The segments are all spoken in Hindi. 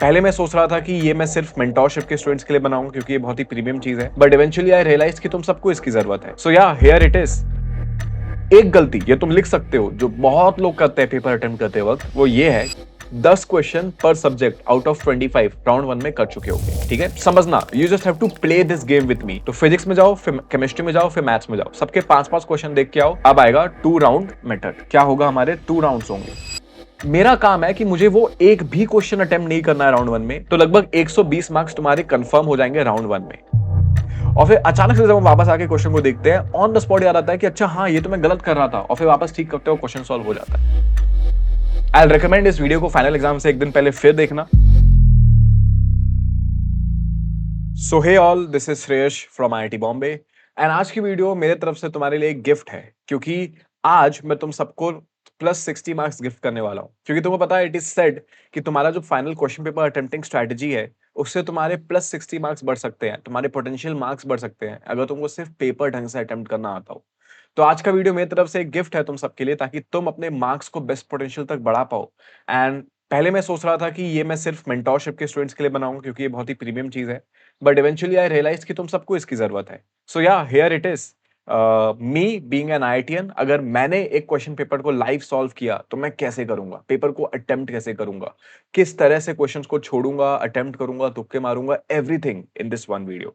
पहले मैं सोच रहा था कि ये मैं सिर्फ मेंटोरशिप के स्टूडेंट्स के लिए बनाऊं क्योंकि ये बहुत ही प्रीमियम चीज है, बट इवेंचुअली आई रियलाइज कि तुम सबको इसकी जरूरत है। सो या हियर इट इज। एक गलती ये तुम लिख सकते हो जो बहुत लोग करते हैं पेपर अटेम्प्ट करते वक्त, वो ये है 10 क्वेश्चन पर सब्जेक्ट आउट ऑफ 25 राउंड 1 में कर चुके होगे। ठीक है, समझना, you just have to play this game with me. तो फिजिक्स में जाओ, फिर केमिस्ट्री में जाओ, फिर मैथ्स में जाओ, सबके 5-5 क्वेश्चन देख के आओ। अब आएगा 2 राउंड मेथड। क्या होगा, हमारे 2 राउंड्स होंगे। मेरा काम है कि मुझे वो एक भी क्वेश्चन अटेम्प्ट नहीं करना है राउंड 1 में, तो लगभग 120 मार्क्स तुम्हारे कंफर्म हो जाएंगे राउंड 1 में। और फिर अचानक से जब हम वापस आके क्वेश्चन को देखते हैं, ऑन द स्पॉट याद आता है कि अच्छा हाँ, ये तो मैं गलत कर रहा था, और फिर वापस ठीक करते हो, क्वेश्चन सॉल्व हो जाता है। आई रिकमेंड इस वीडियो को फाइनल एग्जाम से एक दिन पहले फिर देखना। So hey all, this is Shreyash from IIT Bombay, and आज की वीडियो मेरे तरफ से तुम्हारे लिए एक गिफ्ट है, क्योंकि आज मैं तुम सबको +60 मार्क्स गिफ्ट करने वाला हूं। क्योंकि तुम्हें पता है, इट इज सेड कि तुम्हारा जो final question paper attempting strategy है, उससे तुम्हारे +60 मार्क्स बढ़ सकते हैं, तुम्हारे पोटेंशियल मार्क्स बढ़ सकते हैं, अगर तुमको सिर्फ पेपर ढंग से अटेम्प्ट करना आता हो। तो आज का वीडियो मेरी तरफ से एक गिफ्ट है तुम सबके लिए, ताकि तुम अपने मार्क्स को बेस्ट पोटेंशियल तक बढ़ा पाओ। एंड पहले मैं सोच रहा था कि ये मैं सिर्फ मेंटोरशिप के स्टूडेंट्स के लिए बनाऊं क्योंकि ये बहुत ही प्रीमियम चीज है, बट इवेंचुअली आई रियलाइज कि तुम सबको इसकी जरूरत है। सो या here it is. Me being an IITian, अगर मैंने एक क्वेश्चन पेपर को लाइव सॉल्व किया तो मैं कैसे करूंगा, पेपर को अटेम्प्ट कैसे करूंगा, किस तरह से क्वेश्चंस को छोड़ूंगा, अटेम्प्ट करूंगा, तुक्के मारूंगा, everything in this one video.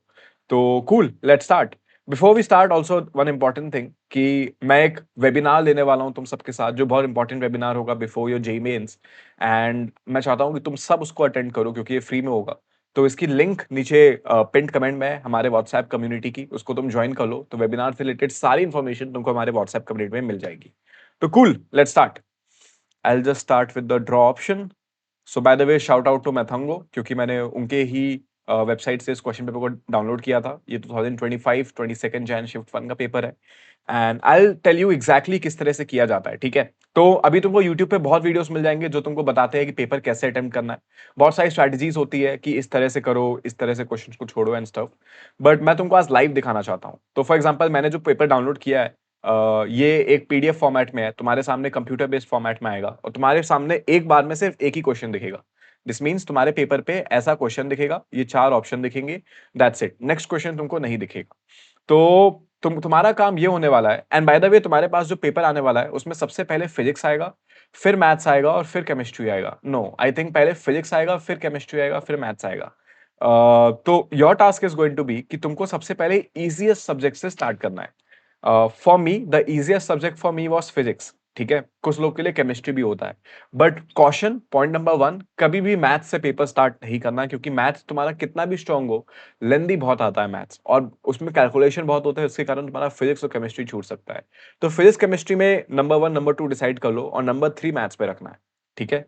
तो cool, let's start. Before we start, also one important thing कि मैं एक वेबिनार लेने वाला हूं तुम सबके साथ, जो बहुत इंपॉर्टेंट वेबिनार होगा before your JEE mains, and मैं चाहता हूं कि तुम सब उसको अटेंड करो क्योंकि ये फ्री में होगा। तो इसकी लिंक नीचे पिंड कमेंट में है हमारे व्हाट्सएप कम्युनिटी की, उसको तुम ज्वाइन कर लो, तो वेबिनार से रिलेटेड सारी इंफॉर्मेशन तुमको हमारे व्हाट्सएप कम्युनिटी में मिल जाएगी। तो cool, let's start. I will just start with the draw option. So by the way, shout out to MathonGo, क्योंकि मैंने उनके ही वेबसाइट से इस क्वेश्चन पेपर को डाउनलोड किया था। ये 2025 22 जैन शिफ्ट 1 का पेपर है, and I will tell you exactly किस तरह से किया जाता है। ठीक है, तो अभी तुमको यूट्यूब पे बहुत वीडियोस मिल जाएंगे जो तुमको बताते हैं कि पेपर कैसे अटेम्प्ट करना है। बहुत सारी स्ट्रैटेजीज होती है कि इस तरह से करो, इस तरह से क्वेश्चन को छोड़ो एंड स्टफ, बट मैं तुमको आज लाइव दिखाना चाहता हूँ। तो फॉर एग्जाम्पल, मैंने जो पेपर डाउनलोड किया है, ये एक PDF फॉर्मेट में है, तुम्हारे सामने कंप्यूटर बेस्ड फॉर्मेट में आएगा, और तुम्हारे सामने एक बार में सिर्फ एक ही क्वेश्चन दिखेगा। दिस मीन्स तुम्हारे पेपर पे ऐसा क्वेश्चन दिखेगा, ये 4 ऑप्शन दिखेंगे, दैट्स इट, नेक्स्ट क्वेश्चन तुमको नहीं दिखेगा। तो तुम्हारा काम ये होने वाला है, एंड बाय द वे, तुम्हारे पास जो पेपर आने वाला है उसमें सबसे पहले फिजिक्स आएगा, फिर मैथ्स आएगा, और फिर केमिस्ट्री आएगा। नो, आई थिंक पहले फिजिक्स आएगा, फिर केमिस्ट्री आएगा, फिर मैथ्स आएगा। तो your task is going to be कि तुमको सबसे पहले इजीएस्ट सब्जेक्ट से स्टार्ट करना है। For me the easiest subject for me was physics. ठीक है, कुछ लोग के लिए केमिस्ट्री भी होता है, बट कॉशन पॉइंट नंबर 1, कभी भी मैथ्स से पेपर स्टार्ट नहीं करना, क्योंकि मैथ्स तुम्हारा कितना भी स्ट्रांग हो, लेंदी बहुत आता है मैथ्स, और उसमें कैलकुलेशन बहुत होता है, इसके कारण तुम्हारा फिजिक्स और केमिस्ट्री छूट सकता है। तो फिजिक्स केमिस्ट्री में नंबर 1 नंबर 2 डिसाइड कर लो, और नंबर 3 मैथ्स पे रखना है। ठीक है,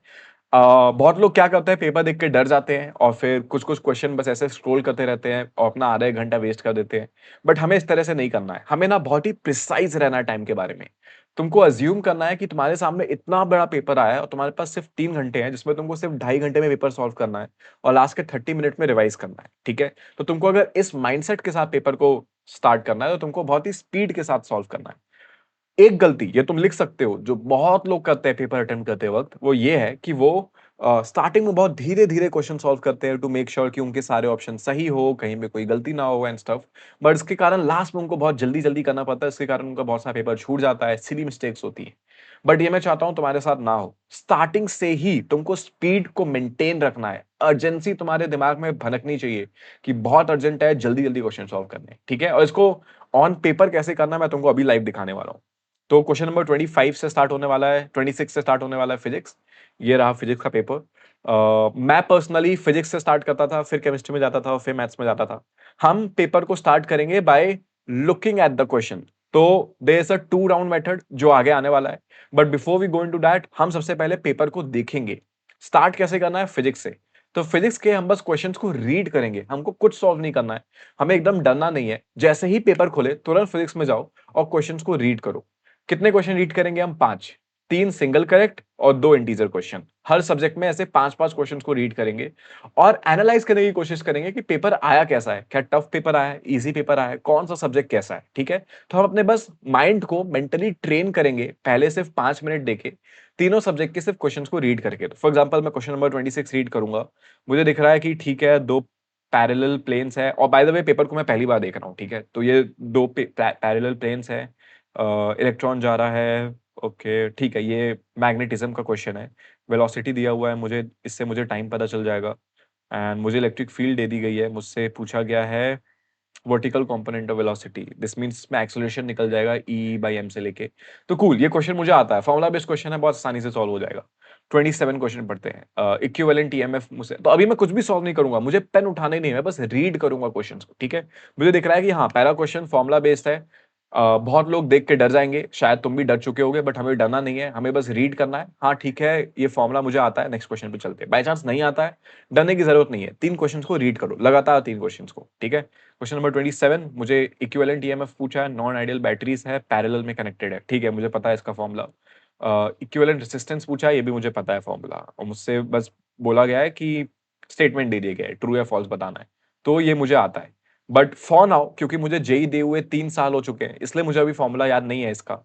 बहुत लोग क्या करते हैं, पेपर देख के डर जाते हैं, और फिर कुछ कुछ क्वेश्चन बस ऐसे स्क्रॉल करते रहते हैं और अपना आधा 1 घंटा वेस्ट कर देते हैं। बट हमें इस तरह से नहीं करना है, हमें ना बहुत ही प्रिसाइज रहना है टाइम के बारे में। तुमको अज्यूम करना है कि तुम्हारे सामने इतना बड़ा पेपर आया है, और तुम्हारे पास सिर्फ 3 घंटे हैं, जिसमें तुमको सिर्फ 2.5 घंटे में पेपर सॉल्व करना है, और लास्ट के 30 मिनट में रिवाइज करना है। ठीक है, तो तुमको अगर इस माइंडसेट के साथ पेपर को स्टार्ट करना है, तो तुमको बहुत ही स्पीड के साथ सॉल्व करना है। एक गलती ये तुम लिख सकते हो जो बहुत लोग करते हैं पेपर अटेम्प्ट करते वक्त, वो ये है कि वो स्टार्टिंग में बहुत धीरे धीरे क्वेश्चन सॉल्व करते हैं टू मेक श्योर कि उनके सारे ऑप्शन सही हो, कहीं में कोई गलती ना हो एंड स्टफ। बट इसके कारण लास्ट में उनको बहुत जल्दी जल्दी करना पड़ता है, इसके कारण उनका बहुत सारा पेपर छूट जाता है, सिली मिस्टेक्स होती है। बट ये मैं चाहता हूं तुम्हारे साथ ना हो। स्टार्टिंग से ही तुमको स्पीड को मेंटेन रखना है, अर्जेंसी तुम्हारे दिमाग में भनकनी चाहिए कि बहुत अर्जेंट है, जल्दी जल्दी क्वेश्चन सॉल्व करने हैं। ठीक है, और इसको ऑन पेपर कैसे करना है मैं तुमको अभी लाइव दिखाने वाला हूं। तो क्वेश्चन नंबर 25 से स्टार्ट होने वाला है, 26 से स्टार्ट होने वाला है फिजिक्स। ये रहा फिजिक्स का पेपर। मैं पर्सनली फिजिक्स से स्टार्ट करता था, फिर केमिस्ट्री में जाता था, और फिर मैथ्स में जाता था। हम पेपर को स्टार्ट करेंगे by looking at the question. तो there is a 2 round method जो आगे आने वाला है, but before we go into that, हम सबसे पहले पेपर को देखेंगे। स्टार्ट कैसे करना है, फिजिक्स से। तो फिजिक्स के हम बस क्वेश्चंस को रीड करेंगे, हमको कुछ सॉल्व नहीं करना है, हमें एकदम डरना नहीं है। जैसे ही पेपर खोले तुरंत फिजिक्स में जाओ और क्वेश्चंस को रीड करो। कितने क्वेश्चन रीड करेंगे हम, 5। 3 सिंगल करेक्ट और 2 इंटीजर क्वेश्चन। हर सब्जेक्ट में ऐसे 5-5 क्वेश्चन को रीड करेंगे, और एनालाइज करने की कोशिश करेंगे कि पेपर आया कैसा है, क्या टफ पेपर आया है, इजी पेपर आया है, कौन सा सब्जेक्ट कैसा है। ठीक है, तो हम अपने बस माइंड को मेंटली ट्रेन करेंगे, पहले सिर्फ 5 मिनट देखे, तीनों सब्जेक्ट के सिर्फ क्वेश्चंस को रीड करके। फॉर एग्जांपल मैं क्वेश्चन नंबर 26 रीड करूंगा, मुझे दिख रहा है कि ठीक है, दो पैरेलल प्लेन्स है, और बाय द वे पेपर को मैं पहली बार देख रहा हूँ, ठीक है, तो ये दो पैरेलल प्लेन्स है, इलेक्ट्रॉन जा रहा है, ओके ठीक है, ये मैग्नेटिज्म का क्वेश्चन है, वेलोसिटी दिया हुआ है मुझे, इससे मुझे टाइम पता चल जाएगा, एंड मुझे इलेक्ट्रिक फील्ड दे दी गई है, मुझसे पूछा गया है vertical component of velocity, this means इसमें एक्सेलरेशन निकल जाएगा ई बाई एम से लेके। तो कूल, ये क्वेश्चन मुझे आता है, फॉर्मुला बेस्ड क्वेश्चन है, बहुत आसानी से सॉल्व हो जाएगा। 27 क्वेश्चन पढ़ते हैं, इक्विवेलेंट ईएमएफ मुझसे, तो अभी मैं कुछ भी सॉल्व नहीं करूंगा, मुझे पेन उठाने नहीं है, मैं बस रीड करूंगा क्वेश्चन को, ठीक है। मुझे दिख रहा है कि हाँ, पहला क्वेश्चन फॉर्मुला बेस्ड है, बहुत लोग देख के डर जाएंगे, शायद तुम भी डर चुके होगे, बट हमें डरना नहीं है, हमें बस रीड करना है। हाँ ठीक है, ये फॉर्मुला मुझे आता है, नेक्स्ट क्वेश्चन पे चलते हैं। बाय चांस नहीं आता है, डरने की जरूरत नहीं है, 3 क्वेश्चंस को रीड करो लगातार, 3 क्वेश्चंस को, ठीक है। क्वेश्चन नंबर 27, मुझे इक्विवेलेंट ईएमएफ पूछा है, नॉन आइडियल बैटरीज है, पैरेलल में कनेक्टेड है, ठीक है, मुझे पता है इसका फॉर्मूला। इक्विवेलेंट रेजिस्टेंस पूछा है, ये भी मुझे पता है फॉर्मूला, और मुझसे बस बोला गया है कि स्टेटमेंट दे दिया गया है, ट्रू या फॉल्स बताना है, तो ये मुझे आता है। बट फॉर नाउ, क्योंकि मुझे जेई दे हुए 3 साल हो चुके हैं, इसलिए मुझे अभी फॉर्मूला याद नहीं है इसका।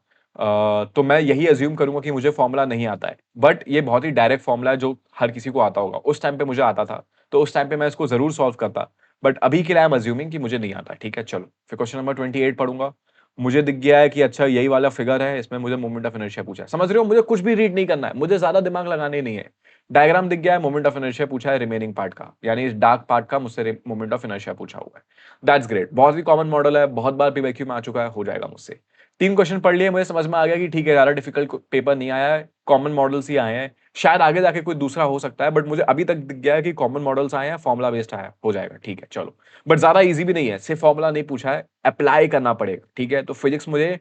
तो मैं यही अज्यूम करूंगा कि मुझे फॉर्मूला नहीं आता है, बट ये बहुत ही डायरेक्ट फॉर्मूला है जो हर किसी को आता होगा, उस टाइम पे मुझे आता था, तो उस टाइम पे मैं इसको जरूर सॉल्व करता, बट अभी के लिए आई एम अज्यूमिंग कि मुझे नहीं आता, ठीक है। चलो फिर क्वेश्चन नंबर 28 पढ़ूंगा, मुझे दिख गया है कि अच्छा यही वाला फिगर है, इसमें मुझे मोमेंट ऑफ इनर्शिया पूछा है, समझ रहे हो, मुझे कुछ भी रीड नहीं करना है, मुझे ज्यादा दिमाग लगाने नहीं है। डायग्राम दिख गया है, मोमेंट ऑफ इनर्शिया पूछा है रिमेनिंग पार्ट का, यानी इस डार्क पार्ट का मुझसे मोमेंट ऑफ इनर्शिया पूछा हुआ है। दैट्स ग्रेट, बहुत ही कॉमन मॉडल है, बहुत बार पीवाईक्यू में आ चुका है, हो जाएगा मुझसे। 3 क्वेश्चन पढ़ लिए, मुझे समझ में आ गया कि ठीक है, ज्यादा डिफिकल्ट पेपर नहीं आया है, कॉमन मॉडल्स ही आए हैं, शायद आगे जाके कोई दूसरा हो सकता है, बट मुझे अभी तक दिख गया है कि कॉमन मॉडल्स आए हैं, फॉर्मुला बेस्ड आया है, हो जाएगा, ठीक है चलो। बट ज्यादा इजी भी नहीं है, सिर्फ फॉर्मुला नहीं पूछा है, अप्लाई करना पड़ेगा, ठीक है। तो फिजिक्स मुझे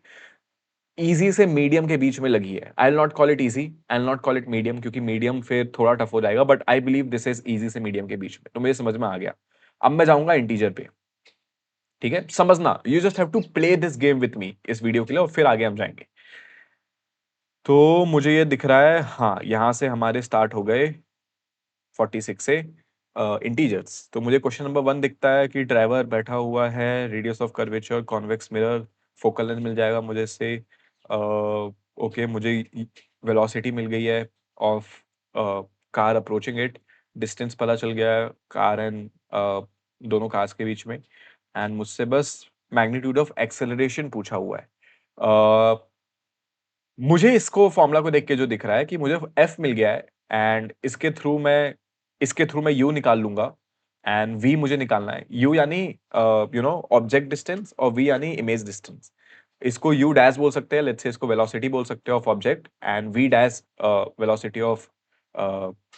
इजी से मीडियम के बीच में लगी है, I will not call it easy, I will not call it medium, क्योंकि मीडियम फिर थोड़ा टफ हो जाएगा, but I believe this is easy से मीडियम के बीच में, तो मुझे समझ में आ गया। अब मैं जाऊंगा इंटीजर पे, ठीक है, समझना, you just have to play this game with me इस वीडियो के लिए, और फिर आगे हम जाएंगे। तो मुझे ये दिख रहा है, हाँ यहां से हमारे स्टार्ट हो गए 46 से इंटीजर्स। तो मुझे क्वेश्चन नंबर 1 दिखता है कि ड्राइवर बैठा हुआ है, radius of curvature, convex mirror, focal length मिल जाएगा मुझे इससे, ओके मुझे वेलोसिटी मिल गई है of car approaching it, distance पता चल गया है कार एंड दोनों कार्स के बीच में, एंड मुझसे बस मैग्नीट्यूड ऑफ एक्सेलरेशन पूछा हुआ है। मुझे इसको फॉर्मूला को देख के जो दिख रहा है कि मुझे एफ मिल गया है, एंड इसके थ्रू मैं यू निकाल लूंगा, एंड वी मुझे निकालना है, यू यानी ऑब्जेक्ट डिस्टेंस, और वी यानी इमेज डिस्टेंस। इसको यू डैश बोल सकते हैं, लेट्स से इसको वेलोसिटी बोल सकते हैं of object, and V dash velocity of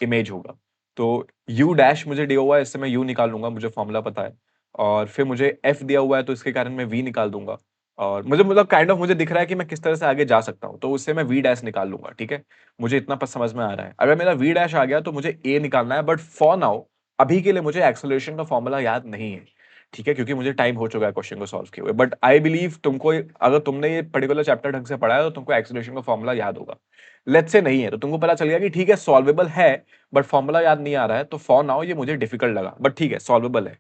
image होगा। तो यू डैश मुझे दिया हुआ है, इससे मैं यू निकाल लूंगा, मुझे फॉर्मूला पता है, और फिर मुझे एफ दिया हुआ है, तो इसके कारण मैं वी निकाल दूंगा, और मुझे मतलब काइंड ऑफ मुझे दिख रहा है कि मैं किस तरह से आगे जा सकता हूँ, तो उससे मैं वी डैश निकाल लूंगा, ठीक है। मुझे इतना पर समझ में आ रहा है, अगर मेरा वी डैश आ गया तो मुझे ए निकालना है, बट फॉर नाउ अभी के लिए मुझे एक्सेलरेशन का फॉर्मूला याद नहीं है, ठीक है, क्योंकि मुझे टाइम हो चुका है क्वेश्चन को सॉल्व किए हुए। बट आई बिलीव तुमको, अगर तुमने ये पर्टिकुलर चैप्टर ढंग से पढ़ा है, तो तुमको एक्सेलरेशन का फॉर्मूला याद होगा। लेट्स से नहीं है, तो तुमको पता चल गया कि ठीक है सॉल्वेबल है, बट फॉर्मूला याद नहीं आ रहा है, तो फॉर नाउ ये मुझे डिफिकल्ट लगा, बट ठीक है सॉल्वेबल है।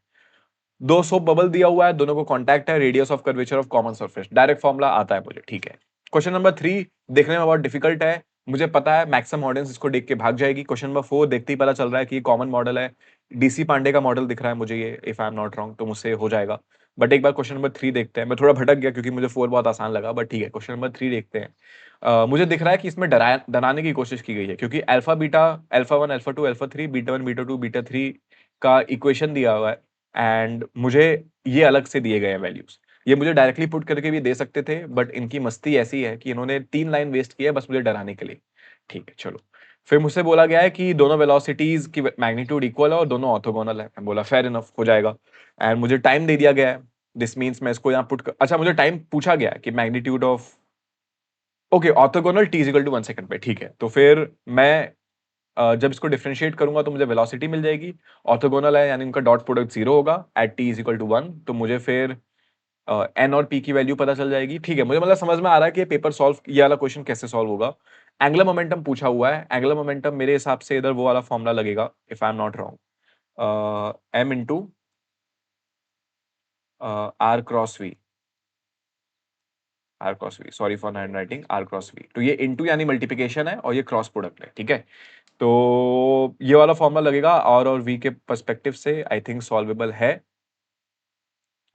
दो सोप बबल दिया हुआ है, दोनों को कांटेक्ट है, radius of curvature of common surface, direct formula आता है मुझे, ठीक है। क्वेश्चन नंबर 3 देखने में बहुत डिफिकल्ट है, मुझे पता है मैक्सिमम ऑडियंस इसको देख के भाग जाएगी। क्वेश्चन नंबर 4 देखते ही पता चल रहा है कि ये कॉमन मॉडल है, डीसी पांडे का मॉडल दिख रहा है मुझे ये, if I am not wrong, तो मुझसे हो जाएगा। बट एक बार क्वेश्चन नंबर 3 देखते हैं, मैं थोड़ा भटक गया क्योंकि मुझे 4 बहुत आसान लगा, बट ठीक है क्वेश्चन नंबर 3 देखते हैं। मुझे दिख रहा है कि इसमें डराने की कोशिश की गई है, क्योंकि alpha beta, alpha 1 alpha 2 alpha 3, beta 1 beta 2 beta 3 का इक्वेशन दिया हुआ है, एंड मुझे ये अलग से दिए गए हैं वैल्यूज। ये मुझे डायरेक्टली पुट करके भी दे सकते थे, बट इनकी मस्ती ऐसी है कि इन्होंने 3 लाइन वेस्ट की है बस मुझे डराने के लिए, ठीक है चलो। फिर मुझसे बोला गया है कि दोनों वेलोसिटीज की मैग्नीट्यूड इक्वल है और दोनों ऑर्थोगोनल है, मैं बोला फेयर इनफ, हो जाएगा। एंड मुझे टाइम दे दिया गया है, दिस मींस मैं इसको यहाँ अच्छा मुझे टाइम पूछा गया है कि magnitude of, okay orthogonal T equal to 1 second पे, ठीक है। तो फिर मैं जब इसको डिफरेंशिएट करूंगा तो मुझे वेलोसिटी मिल जाएगी, ऑर्थोगोनल है यानी उनका डॉट प्रोडक्ट 0 होगा at T is equal to 1, तो मुझे फिर एन और पी की वैल्यू पता चल जाएगी, ठीक है। मुझे मतलब समझ में आ रहा है कि ये पेपर सॉल्व, ये वाला क्वेश्चन कैसे सॉल्व होगा। एंगुलर मोमेंटम पूछा हुआ है, एंगुलर मोमेंटम मेरे हिसाब से इधर वो वाला फॉर्मूला लगेगा, if I am not wrong, M into R cross V, R cross V, sorry for handwriting, R cross V. तो ये इनटू यानी मल्टीप्लिकेशन है और ये क्रॉस प्रोडक्ट है, ठीक है। तो ये वाला फॉर्मूला लगेगा आर और वी के पर्सपेक्टिव से। आई थिंक सॉल्वेबल है,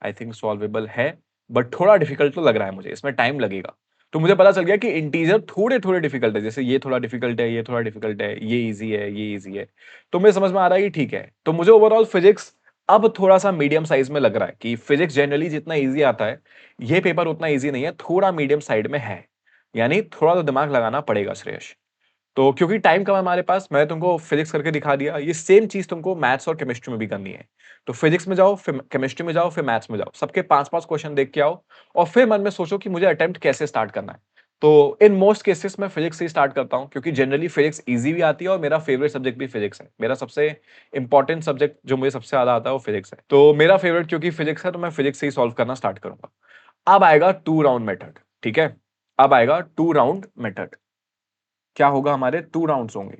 आई थिंक सॉल्वेबल है, बट थोड़ा डिफिकल्ट तो लग रहा है मुझे, इसमें टाइम लगेगा। तो मुझे पता चल गया कि इंटीजर थोड़े थोड़े डिफिकल्ट है, जैसे ये थोड़ा डिफिकल्ट है, ये थोड़ा डिफिकल्ट है, ये इजी है, ये इजी है। तो मुझे समझ में आ रहा है कि ठीक है। तो मुझे ओवरऑल फिजिक्स अब थोड़ा सा मीडियम साइज में लग रहा है कि फिजिक्स जनरली जितना इजी आता है, ये पेपर उतना इजी नहीं है, थोड़ा मीडियम साइड में है। यानी थोड़ा तो दिमाग लगाना पड़ेगा श्रेयश। तो क्योंकि टाइम कम है हमारे पास, मैं तुमको फिजिक्स करके दिखा दिया, ये सेम चीज तुमको मैथ्स और केमिस्ट्री में भी करनी है। तो फिजिक्स में जाओ, फिर केमिस्ट्री में जाओ, फिर मैथ्स में जाओ, सबके 5-5 क्वेश्चन देख के आओ और फिर मन में सोचो कि मुझे अटेम्प्ट कैसे स्टार्ट करना है। तो इन मोस्ट केसेस मैं फिजिक्स से स्टार्ट करता हूं, क्योंकि जनरली फिजिक्स इजी भी आती है और मेरा फेवरेट सब्जेक्ट भी फिजिक्स है। मेरा सबसे इंपॉर्टेंट सब्जेक्ट जो मुझे सबसे ज्यादा आता है वो फिजिक्स है। तो मेरा फेवरेट क्योंकि फिजिक्स है, तो मैं फिजिक्स से ही सॉल्व करना स्टार्ट करूंगा। अब आएगा 2 राउंड मेथड, ठीक है। अब आएगा 2 राउंड मेथड। क्या होगा, हमारे 2 राउंड्स होंगे,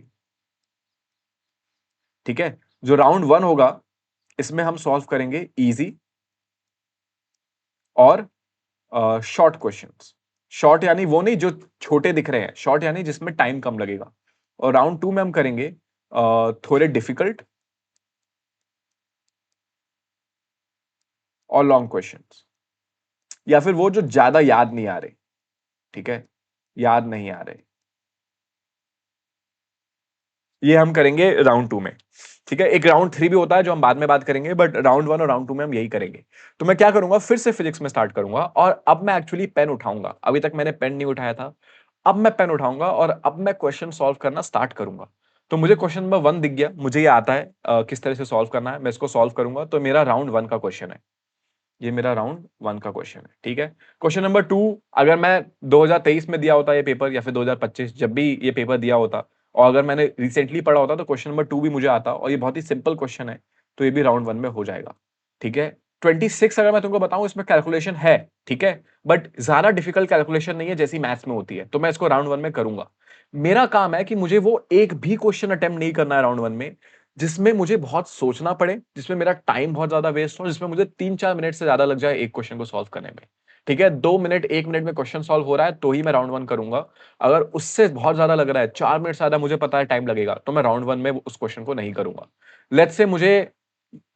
ठीक है। जो राउंड 1 होगा, इसमें हम सॉल्व करेंगे इजी और शॉर्ट क्वेश्चंस। शॉर्ट यानी वो नहीं जो छोटे दिख रहे हैं, शॉर्ट यानी जिसमें टाइम कम लगेगा। और राउंड 2 में हम करेंगे थोड़े डिफिकल्ट और लॉन्ग क्वेश्चंस, या फिर वो जो ज्यादा याद नहीं आ रहे, ठीक है, याद नहीं आ रहे, ये हम करेंगे राउंड 2 में, ठीक है। एक राउंड 3 भी होता है जो हम बाद में बात करेंगे, बट राउंड 1 और राउंड 2 में हम यही करेंगे। तो मैं क्या करूंगा, फिर से फिजिक्स में स्टार्ट करूंगा और अब मैं एक्चुअली पेन उठाऊंगा। अभी तक मैंने पेन नहीं उठाया था, अब मैं पेन उठाऊंगा और अब मैं क्वेश्चन सॉल्व करना स्टार्ट करूंगा। तो मुझे क्वेश्चन नंबर 1 दिख गया, मुझे ये आता है किस तरह से सॉल्व करना है, मैं इसको सॉल्व करूंगा। तो मेरा राउंड 1 का क्वेश्चन है, ये मेरा राउंड 1 का क्वेश्चन है, ठीक है। क्वेश्चन नंबर 2, अगर मैं 2023 में दिया होता ये पेपर, या फिर 2025 जब भी ये पेपर दिया होता, और अगर मैंने रिसेंटली पढ़ा होता, तो क्वेश्चन नंबर 2 भी मुझे आता और ये बहुत ही सिंपल क्वेश्चन है। तो ये भी राउंड 1 में हो जाएगा, ठीक है। 26 अगर मैं तुमको बताऊं, इसमें कैलकुलेशन है, ठीक है, बट ज्यादा डिफिकल्ट कैलकुलेशन नहीं है जैसी मैथ्स में होती है। तो मैं इसको राउंड 1 में करूंगा। मेरा काम है कि मुझे वो एक भी क्वेश्चन अटेम्प्ट नहीं करना है राउंड 1 में जिसमें मुझे बहुत सोचना पड़े, जिसमें मेरा टाइम बहुत ज्यादा वेस्ट हो, जिसमें मुझे 3-4 मिनट से ज्यादा लग जाए एक क्वेश्चन को सॉल्व करने में, ठीक है। 2 मिनट 1 मिनट में क्वेश्चन सॉल्व हो रहा है तो ही मैं राउंड 1 करूंगा। अगर उससे बहुत ज्यादा लग रहा है, 4 मिनट से ज्यादा मुझे पता है टाइम लगेगा, तो मैं राउंड 1 में उस क्वेश्चन को नहीं करूंगा। लेट्स से मुझे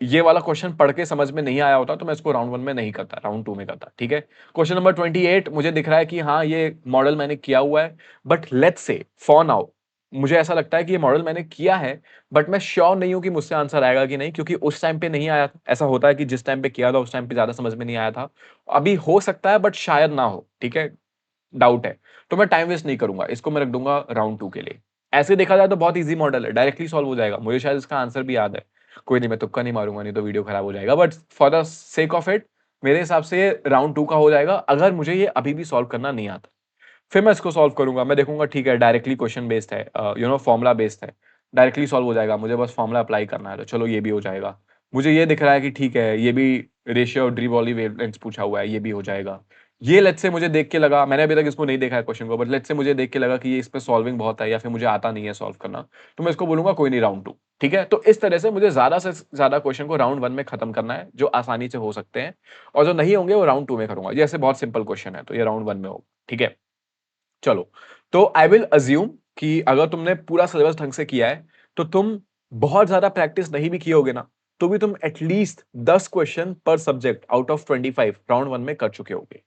ये वाला क्वेश्चन पढ़ के समझ में नहीं आया होता, तो मैं इसको राउंड 1 में नहीं करता, राउंड 2 में करता, ठीक है। क्वेश्चन नंबर 28 मुझे दिख रहा है कि हाँ ये मॉडल मैंने किया हुआ है, but let's say for now मुझे ऐसा लगता है कि ये मॉडल मैंने किया है, बट मैं श्योर नहीं हूं कि मुझसे आंसर आएगा कि नहीं, क्योंकि उस टाइम पे नहीं आया था। ऐसा होता है कि जिस टाइम पे किया था उस टाइम पे ज्यादा समझ में नहीं आया था। अभी हो सकता है बट शायद ना हो, ठीक है, डाउट है। तो मैं टाइम वेस्ट नहीं करूंगा, इसको मैं रख दूंगा राउंड 2 के लिए। ऐसे देखा जाए तो बहुत इजी मॉडल है, डायरेक्टली सॉल्व हो जाएगा, मुझे शायद इसका आंसर भी याद है। कोई नहीं, मैं तुक्का नहीं मारूंगा, नहीं तो वीडियो खराब हो जाएगा, but for the sake of it मेरे हिसाब से राउंड 2 का हो जाएगा, अगर मुझे ये अभी भी सॉल्व करना नहीं आता। फिर मैं इसको सॉल्व करूंगा, मैं देखूंगा ठीक है डायरेक्टली क्वेश्चन बेस्ड है, फॉर्मुला बेस्ड है, डायरेक्टली सॉल्व हो जाएगा, मुझे बस फॉर्मुला अप्लाई करना है, तो चलो ये भी हो जाएगा। मुझे ये दिख रहा है कि ठीक है ये भी ratio of de Broglie wavelengths पूछा हुआ है, ये भी हो जाएगा। ये लेट्स से मुझे देख के लगा, मैंने अभी तक इसको नहीं देखा है क्वेश्चन को, बट लेट्स से मुझे देख के लगा कि ये इस पे सॉल्विंग बहुत है या फिर मुझे आता नहीं है सॉल्व करना, तो मैं इसको बोलूंगा कोई नहीं राउंड 2, ठीक है। तो इस तरह से मुझे ज्यादा से ज्यादा क्वेश्चन को राउंड 1 में खत्म करना है जो आसानी से हो सकते हैं, और जो नहीं होंगे वो राउंड 2 में करूंगा। जैसे बहुत सिंपल क्वेश्चन है तो ये राउंड 1 में होगा, ठीक है। चलो, तो आई विल अज्यूम कि अगर तुमने पूरा सिलेबस ढंग से किया है, तो तुम बहुत ज्यादा प्रैक्टिस नहीं भी किए होगे ना, तो भी तुम एटलीस्ट 10 क्वेश्चन पर सब्जेक्ट आउट ऑफ 25 राउंड 1 में कर चुके होगे,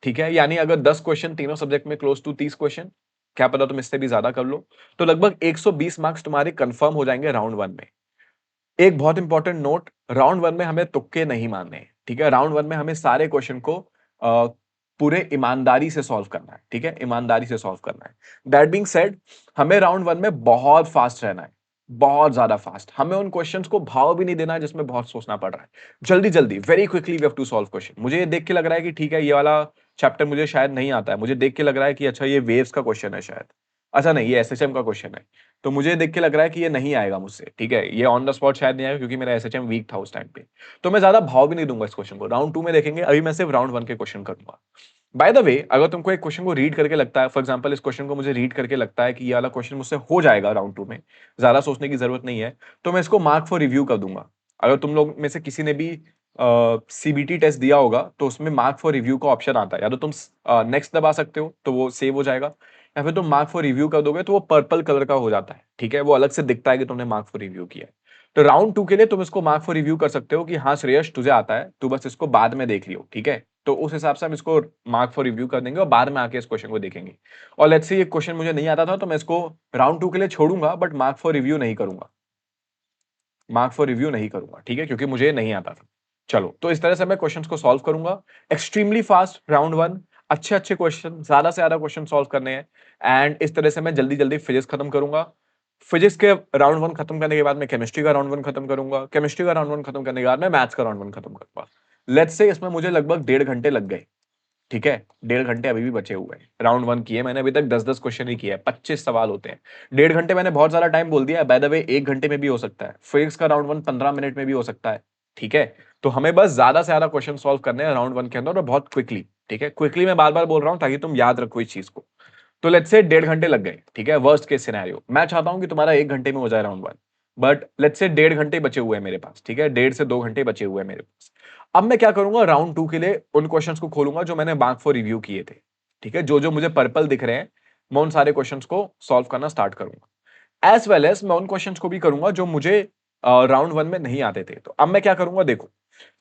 ठीक है। यानी अगर 10 क्वेश्चन तीनों सब्जेक्ट में क्लोज टू 30 क्वेश्चन, क्या पता तुम इससे भी ज्यादा कर लो, तो लगभग 120 मार्क्स तुम्हारे कंफर्म हो जाएंगे राउंड 1 में। एक बहुत इंपॉर्टेंट नोट, राउंड 1 में हमें तुक्के नहीं मारने हैं, ठीक है। राउंड 1 में हमें सारे क्वेश्चन को पूरे ईमानदारी से सॉल्व करना है, ठीक है, ईमानदारी से सॉल्व करना है। दैट बीइंग सेड, हमें राउंड 1 में बहुत फास्ट रहना है, बहुत ज्यादा फास्ट। हमें उन क्वेश्चंस को भाव भी नहीं देना है जिसमें बहुत सोचना पड़ रहा है। जल्दी जल्दी, very quickly we have to solve question. मुझे ये देख के लग रहा है कि ठीक है ये वाला चैप्टर मुझे शायद नहीं आता है, मुझे देख के लग रहा है कि अच्छा ये वेव्स का क्वेश्चन है शायद, अच्छा नहीं ये एसएचएम का क्वेश्चन है, तो मुझे देख के लग रहा है कि ये नहीं आएगा मुझसे, ठीक है, ये ऑन द स्पॉट शायद नहीं आएगा क्योंकि मेरा एसएचएम वीक था उस टाइम पे। तो मैं ज्यादा भाव भी नहीं दूंगा इस क्वेश्चन को, राउंड 2 में देखेंगे। अभी मैं सिर्फ राउंड 1 के क्वेश्चन करूंगा। बाय द वे, अगर तुमको एक क्वेश्चन को रीड करके लगता है, फॉर एग्जांपल इस क्वेश्चन को मुझे रीड करके लगता है कि ये वाला क्वेश्चन मुझसे हो जाएगा राउंड 2 में, ज्यादा सोचने की जरूरत नहीं है, तो मैं इसको मार्क फॉर रिव्यू कर दूंगा। अगर तुम लोग में से किसी ने भी सीबीटी टेस्ट दिया होगा तो उसमें मार्क फॉर रिव्यू का ऑप्शन आता है, या तो तुम नेक्स्ट दबा सकते हो तो वो सेव हो जाएगा, या फिर तुम मार्क फॉर रिव्यू कर दोगे तो वो पर्पल कलर का हो जाता है, ठीक है, वो अलग से दिखता है कि तुमने मार्क फॉर रिव्यू किया है। तो राउंड 2 के लिए तुम इसको मार्क फॉर रिव्यू कर सकते हो कि हाँ श्रेयस तुझे आता है, तू बस इसको बाद में देख लियो, ठीक है। तो उस हिसाब से हम इसको मार्क फॉर रिव्यू कर देंगे और बाद में आके इस क्वेश्चन को देखेंगे। और लेट्स से ये क्वेश्चन मुझे नहीं आता था तो मैं इसको राउंड 2 के लिए छोड़ूंगा, बट मार्क फॉर रिव्यू नहीं करूंगा, मार्क फॉर रिव्यू नहीं करूंगा, ठीक है, क्योंकि मुझे नहीं आता था। चलो, तो इस तरह से मैं क्वेश्चंस को सॉल्व करूंगा एक्सट्रीमली फास्ट, राउंड 1, अच्छे अच्छे क्वेश्चन, ज्यादा से ज्यादा क्वेश्चन सॉल्व करने हैं। एंड इस तरह से मैं जल्दी जल्दी फिजिक्स खत्म करूंगा। फिजिक्स के राउंड 1 खत्म करने के बाद मैं केमिस्ट्री का राउंड 1 खत्म करूंगा, केमिस्ट्री का राउंड 1 खत्म करने के बाद मैं मैथ्स का राउंड 1 खत्म करूंगा। लेट्स से इसमें मुझे लगभग 1.5 घंटे लग गए, ठीक है, 1.5 घंटे अभी भी बचे हुए हैं। राउंड 1 किए मैंने, अभी तक 10-10 क्वेश्चन ही किया है, 25 सवाल होते हैं। 1.5 घंटे मैंने बहुत ज्यादा टाइम बोल दिया है, बाय द वे 1 घंटे में भी हो सकता है, फिजिक्स का राउंड 1 15 मिनट में भी हो सकता है, ठीक है। तो हमें बस ज्यादा से ज्यादा क्वेश्चन सॉल्व करने हैं राउंड 1 के अंदर, और बहुत क्विकली, ठीक है, क्विकली मैं बार बार बोल रहा हूं ताकि तुम याद रखो इस चीज को। तो लेट्स से 1.5 घंटे लग गए, ठीक है, वर्स्ट केस सिनेरियो। मैं चाहता हूं कि तुम्हारा 1 घंटे में हो जाए राउंड 1, बट लेट्स से 1.5 घंटे बचे हुए हैं मेरे पास, ठीक है, 1.5 से 2 घंटे बचे हुए हैं मेरे पास। अब मैं क्या करूंगा, राउंड 2 के लिए उन क्वेश्चंस को खोलूंगा जो मैंने मार्क फॉर रिव्यू किए थे, ठीक है, जो जो मुझे पर्पल दिख रहे हैं, मैं उन सारे क्वेश्चंस को सॉल्व करना स्टार्ट करूंगा। एज वेल एज मैं उन क्वेश्चंस को भी करूंगा जो मुझे राउंड 1 में नहीं आते थे। तो अब मैं क्या करूंगा, देखो,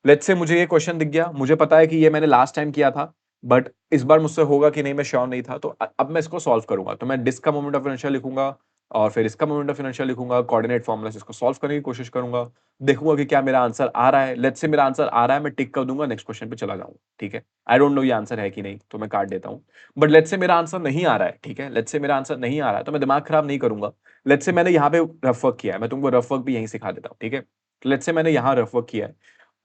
लेट्स से मुझे ये क्वेश्चन दिख गया, मुझे पता है कि ये मैंने लास्ट टाइम किया था, बट इस बार मुझसे होगा कि नहीं मैं श्योर नहीं था। तो अब मैं इसको सॉल्व करूंगा, तो मैं डिस्क का मोमेंट ऑफ इनर्शिया लिखूंगा और फिर इसका मोमेंट ऑफ इनर्शिया लिखूंगा, कोऑर्डिनेट फॉर्मूला से इसको सॉल्व करने की कोशिश करूंगा, देखूंगा कि क्या मेरा आंसर आ रहा है। लेट्स से मेरा आंसर आ रहा है, मैं टिक कर दूंगा, नेक्स्ट क्वेश्चन पे चला जाऊंगा, ठीक है। आई डोंट नो ये आंसर है कि नहीं, तो मैं काट देता हूं। बट लेट्स से मेरा आंसर नहीं आ रहा है, ठीक है, लेट्स से मेरा आंसर नहीं आ रहा है, तो मैं दिमाग खराब नहीं करूंगा। लेट्स से मैंने यहाँ पे रफ वर्क किया है, मैं तुमको रफ वर्क भी यहीं सिखा देता हूँ, ठीक है। लेट्स से मैंने यहाँ रफ वर्क किया है।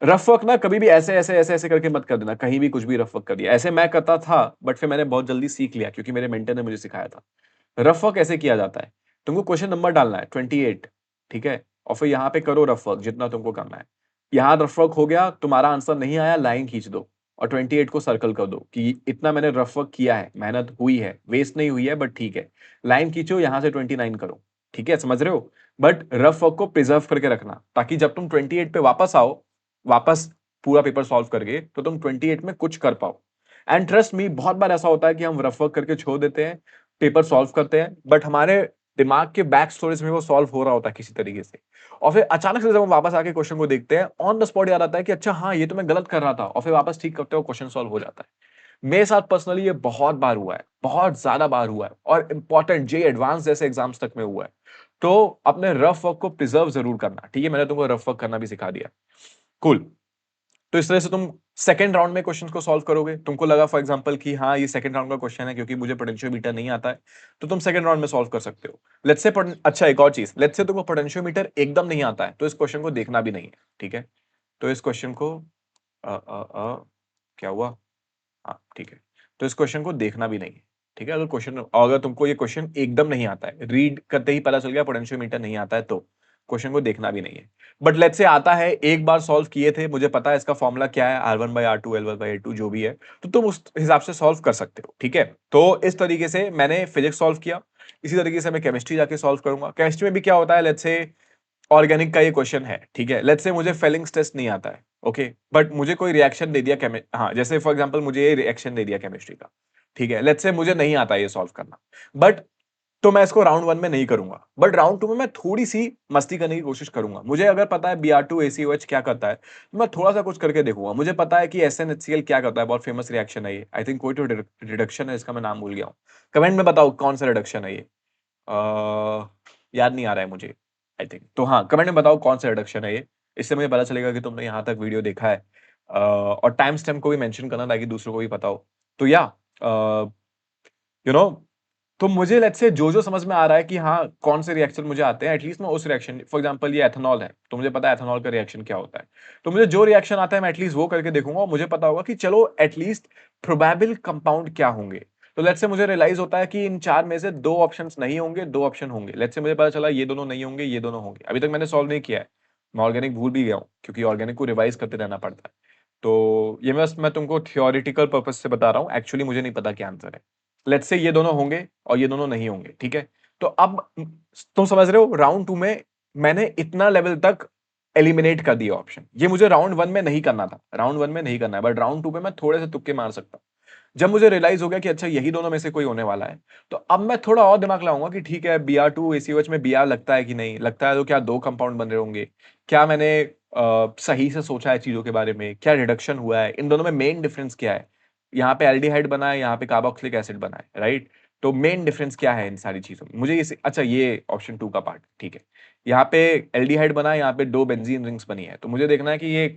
रफ वर्क ना कभी भी ऐसे ऐसे ऐसे ऐसे करके मत कर देना, कहीं भी कुछ भी रफ वर्क कर दिया, ऐसे मैं करता था, बट फिर मैंने बहुत जल्दी सीख लिया क्योंकि मेरे मेंटर ने मुझे सिखाया था। रफ वर्क ऐसे किया जाता है, तुमको क्वेश्चन नंबर डालना है 28, ठीक है, और फिर यहाँ पे करो रफ वर्क जितना तुमको करना है। यहाँ रफ वर्क हो गया, तुम्हारा आंसर नहीं आया, लाइन खींच दो और 28 को सर्कल कर दो कि इतना मैंने रफ वर्क किया है, मेहनत हुई है, वेस्ट नहीं हुई है, बट ठीक है। लाइन खींचो, यहाँ से 29 करो, ठीक है, समझ रहे हो। बट रफ वर्क को प्रिजर्व करके रखना, ताकि जब तुम 28 पे वापस आओ, वापस पूरा पेपर सॉल्व करके, तो तुम 28 में कुछ कर पाओ। एंड ट्रस्ट मी, बहुत बार ऐसा होता है कि हम रफ वर्क करके छोड़ देते हैं, पेपर सॉल्व करते हैं, बट हमारे दिमाग के बैक स्टोरेज में वो सॉल्व हो रहा होता है किसी तरीके से, और फिर अचानक से जब हम वापस आके क्वेश्चन को देखते हैं, ऑन द स्पॉट याद आता है कि अच्छा हाँ ये तो मैं गलत कर रहा था, और फिर वापस ठीक करते हो, क्वेश्चन सॉल्व हो जाता है। मेरे साथ पर्सनली ये बहुत बार हुआ है, बहुत ज्यादा बार हुआ है, और इंपॉर्टेंट जे एडवांस जैसे एग्जाम्स तक में हुआ है। तो अपने रफ वर्क को प्रिजर्व जरूर करना, ठीक है, मैंने तुमको रफ वर्क करना भी सिखा दिया। कूल। तो इस तरह से तुम सेकंड राउंड में क्वेश्चंस को सॉल्व करोगे। तुमको लगा फॉर एग्जांपल कि हाँ ये सेकंड राउंड का क्वेश्चन है क्योंकि मुझे पोटेंशियोमीटर नहीं आता है, तो तुम सेकंड राउंड में सॉल्व कर सकते हो। लेट्स से अच्छा एक और चीज, लेट्स से तुमको पोटेंशियोमीटर एकदम नहीं आता है, तो इस क्वेश्चन को देखना भी नहीं है, ठीक है। तो इस क्वेश्चन को क्या हुआ, हाँ ठीक है, तो इस क्वेश्चन को देखना भी नहीं है, ठीक है। अगर तुमको ये क्वेश्चन एकदम नहीं आता है, रीड करते ही पता चल गया पोटेंशियोमीटर नहीं आता है, तो क्वेश्चन को देखना भी नहीं है। बट लेट्स से आता है, एक बार सॉल्व किए थे, मुझे पता है इसका फॉर्मूला क्या है, R1/R2 L1/L2 जो भी है, तो तुम उस हिसाब से सॉल्व कर सकते हो, ठीक है। तो इस तरीके से मैंने फिजिक्स सॉल्व किया, इसी तरीके से मैं केमिस्ट्री जाके सॉल्व करूंगा। केमिस्ट्री में भी क्या होता है, लेट्स से ऑर्गेनिक का ये क्वेश्चन है, ठीक है, लेट्स से मुझे फेलिंग्स टेस्ट नहीं आता है, ओके, बट मुझे कोई रिएक्शन दे दिया हाँ जैसे फॉर एग्जांपल मुझे ये रिएक्शन दे दिया केमिस्ट्री का, ठीक है, लेट्स से मुझे नहीं आता ये सॉल्व करना, बट तो मैं इसको राउंड 1 में नहीं करूंगा, बट राउंड 2 में मैं थोड़ी सी मस्ती करने की कोशिश करूंगा। मुझे अगर पता है Br2ACOH क्या करता है, तो मैं थोड़ा सा कुछ करके देखूंगा। मुझे पता है कि SnHCl क्या करता है, बहुत फेमस रिएक्शन है ये, आई थिंक कोई तो रिडक्शन है, इसका मैं नाम भूल गया हूँ, कमेंट में बताओ कौन सा रिडक्शन है ये। याद नहीं आ रहा है मुझे, आई थिंक, तो हाँ कमेंट में बताओ कौन सा रिडक्शन है ये, इससे मुझे पता चलेगा कि तुमने यहाँ तक वीडियो देखा है। और टाइम स्टैम्प को भी मेंशन करना ताकि दूसरों को भी पता हो। तो या यू नो तो मुझे लेट्स से जो जो समझ में आ रहा है कि हाँ कौन से रिएक्शन मुझे आते हैं, एटलीस्ट मैं उस रिएक्शन, फॉर एग्जांपल ये एथेनॉल है, तो मुझे पता है एथेनॉल का रिएक्शन क्या होता है, तो मुझे जो रिएक्शन आता है मैं एटलीस्ट वो करके देखूंगा, और मुझे पता होगा कि चलो एटलीस्ट प्रोबेबल कंपाउंड क्या होंगे। तो लेट्स से मुझे रियलाइज होता है कि इन चार में से दो ऑप्शंस नहीं होंगे, दो ऑप्शन होंगे। लेट्स से मुझे पता चला ये दोनों नहीं होंगे, ये दोनों होंगे। अभी तक मैंने सॉल्व नहीं किया है, मैं ऑर्गेनिक भूल भी गया हूँ क्योंकि ऑर्गेनिक को रिवाइज करते रहना पड़ता है। तो ये बस मैं तुमको थियोरिटिकल पर्पज से बता रहा हूँ, एक्चुअली मुझे नहीं पता क्या आंसर है। लेट्स से ये दोनों होंगे और ये दोनों नहीं होंगे, ठीक है। तो अब तुम समझ रहे हो, राउंड 2 में मैंने इतना लेवल तक एलिमिनेट कर दिया ऑप्शन। ये मुझे राउंड 1 में नहीं करना था, राउंड 1 में नहीं करना है, बट राउंड 2 पे मैं थोड़े से तुक्के मार सकता हूँ। जब मुझे रियलाइज हो गया कि अच्छा यही दोनों में से कोई होने वाला है, तो अब मैं थोड़ा और दिमाग लगाऊंगा कि ठीक है Br2 ACOH में Br लगता है कि नहीं लगता है, तो क्या दो कंपाउंड बन रहे होंगे, क्या मैंने सही से सोचा है चीजों के बारे में, क्या रिडक्शन हुआ है, इन दोनों में मेन डिफरेंस क्या है, यहाँ पे एल्डिहाइड बना है, यहाँ पे कार्बोक्सिलिक एसिड बना है, राइट। तो मेन डिफरेंस क्या है इन सारी चीजों में, मुझे ये अच्छा ये ऑप्शन 2 का पार्ट ठीक है। यहाँ पे एल्डिहाइड बना है, यहाँ पे दो बेंजीन रिंग्स बनी है, तो मुझे देखना है कि ये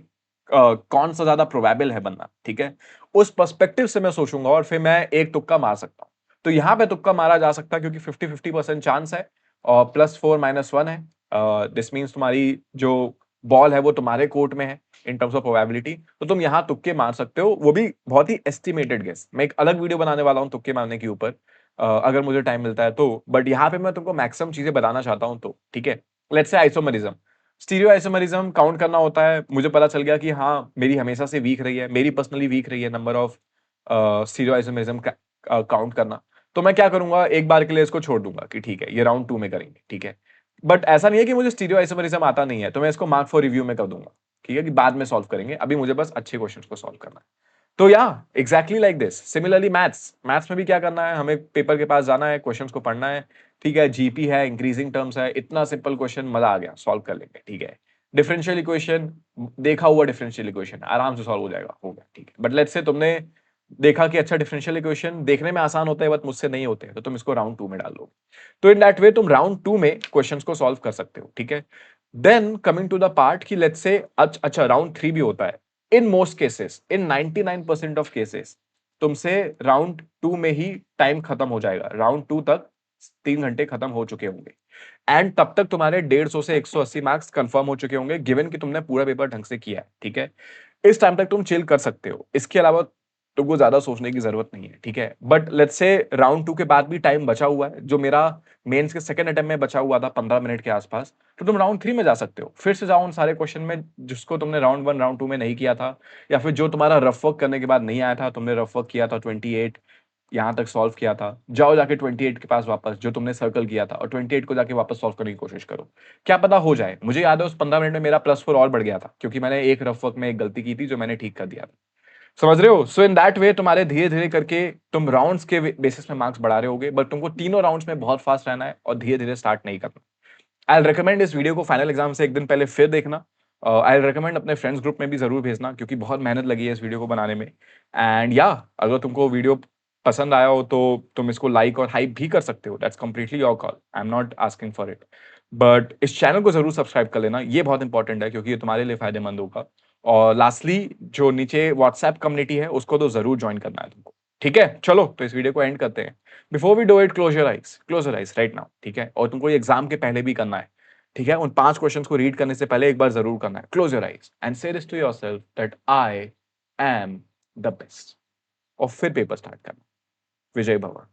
कौन सा ज्यादा प्रोबेबल है बनना, ठीक है। उस पर्सपेक्टिव से मैं सोचूंगा और फिर मैं एक तुक्का मार सकता हूँ। तो यहाँ पे तुक्का मारा जा सकता है क्योंकि 50-50% चांस है और +4 -1 है। दिस मीन्स तुम्हारी जो बॉल है वो तुम्हारे कोर्ट में है इन टर्म्स ऑफ प्रोबेबिलिटी, तो तुम यहाँ तुक्के मार सकते हो, वो भी बहुत ही एस्टिमेटेड गेस। मैं एक अलग वीडियो बनाने वाला हूँ तुक्के मारने के ऊपर, अगर मुझे टाइम मिलता है तो, बट यहाँ पे मैं तुमको मैक्सिमम चीजें बताना चाहता हूँ, तो ठीक है। Let's say isomerism, stereo isomerism count करना होता है, मुझे पता चल गया कि हाँ मेरी हमेशा से वीक रही है, मेरी पर्सनली वीक रही है number of stereo isomerism count करना। तो मैं क्या करूंगा, एक बार के लिए इसको छोड़ दूंगा कि ठीक है ये राउंड 2 में करेंगे, ठीक है। बट ऐसा नहीं है कि मुझे स्टीरियो आइसोमरिज्म आता नहीं है, तो मैं इसको मार्क फॉर रिव्यू में कर दूंगा, ठीक है, कि बाद में सॉल्व करेंगे, अभी मुझे बस अच्छे क्वेश्चन को सॉल्व करना है। तो या exactly like this, similarly maths, maths में भी क्या करना है, हमें पेपर के पास जाना है, क्वेश्चंस को पढ़ना है, ठीक है। जीपी है, इंक्रीजिंग टर्म्स है, इतना सिंपल क्वेश्चन, मजा आ गया, सॉल्व कर लेंगे, ठीक है। डिफरेंशियल इक्वेशन, देखा हुआ डिफरेंशियल इक्वेशन आराम से सॉल्व हो जाएगा, हो गया, ठीक है। बट लेट्स से तुमने देखा कि अच्छा डिफरेंशियल इक्वेशन देखने में आसान होता है बट मुझसे नहीं होते, तो तुम इसको राउंड 2 में डाल दो। तो इन दैट वे तुम राउंड 2 में क्वेश्चंस को सॉल्व कर सकते हो, ठीक है। Then coming to the part कि लेट्स से अच्छा राउंड 3 भी होता है। In most cases, in 99% of cases तुमसे राउंड 2 में ही टाइम खत्म हो जाएगा, राउंड 2 तक 3 घंटे खत्म हो चुके होंगे, एंड तब तक तुम्हारे 150 से 180 मार्क्स कंफर्म हो चुके होंगे, गिवन कि तुमने पूरा पेपर ढंग से किया है, ठीक है। इस टाइम तक तुम चिल कर सकते हो, इसके अलावा तुमको ज्यादा सोचने की जरूरत नहीं है, ठीक है। बट लेट्स से राउंड 2 के बाद भी टाइम बचा हुआ है, जो मेरा मेंस के सेकंड अटेम्प्ट में बचा हुआ था 15 मिनट के आसपास, तो तुम राउंड 3 में जा सकते हो, फिर से जाओ उन सारे क्वेश्चन में जिसको तुमने राउंड 1 राउंड 2 में नहीं किया था, या फिर जो तुम्हारा रफ वर्क करने के बाद नहीं आया था, तुमने रफ वर्क किया था 28 यहां तक सॉल्व किया था, जाओ जाके 28 के पास वापस जो तुमने सर्कल किया था और 28 को जाके वापस सॉल्व करने की कोशिश करो, क्या पता हो जाए। मुझे याद है उस 15 मिनट में मेरा +4 और बढ़ गया था, क्योंकि मैंने एक रफ वर्क में एक गलती की थी जो मैंने ठीक कर दिया था, समझ रहे हो। सो इन दैट वे तुम्हारे धीरे धीरे करके तुम राउंड्स के बेसिस में मार्क्स बढ़ा रहे होगे, बट तुमको तीनों राउंड्स में बहुत फास्ट रहना है और धीरे धीरे स्टार्ट नहीं करना। आई रिकमेंड इस वीडियो को फाइनल एग्जाम से एक दिन पहले फिर देखना, आई रिकमेंड अपने फ्रेंड्स ग्रुप में भी जरूर भेजना, क्योंकि बहुत मेहनत लगी है इस वीडियो को बनाने में। एंड या अगर तुमको वीडियो पसंद आया हो तो तुम इसको लाइक और हाइप भी कर सकते हो, that's completely your call, I am not asking for it. But इस चैनल को जरूर सब्सक्राइब कर लेना, ये बहुत इंपॉर्टेंट है क्योंकि ये तुम्हारे लिए फायदेमंद होगा। और लास्टली जो नीचे व्हाट्सएप कम्युनिटी है उसको तो जरूर ज्वाइन करना है तुमको, ठीक है। चलो तो इस वीडियो को एंड करते हैं। Before we do it, close your eyes right now, ठीक है। और तुमको ये एग्जाम के पहले भी करना है, ठीक है। उन 5 क्वेश्चंस को रीड करने से पहले एक बार जरूर करना है, close your eyes and say this to yourself that I am the best, और फिर पेपर स्टार्ट करना। विजय भवन।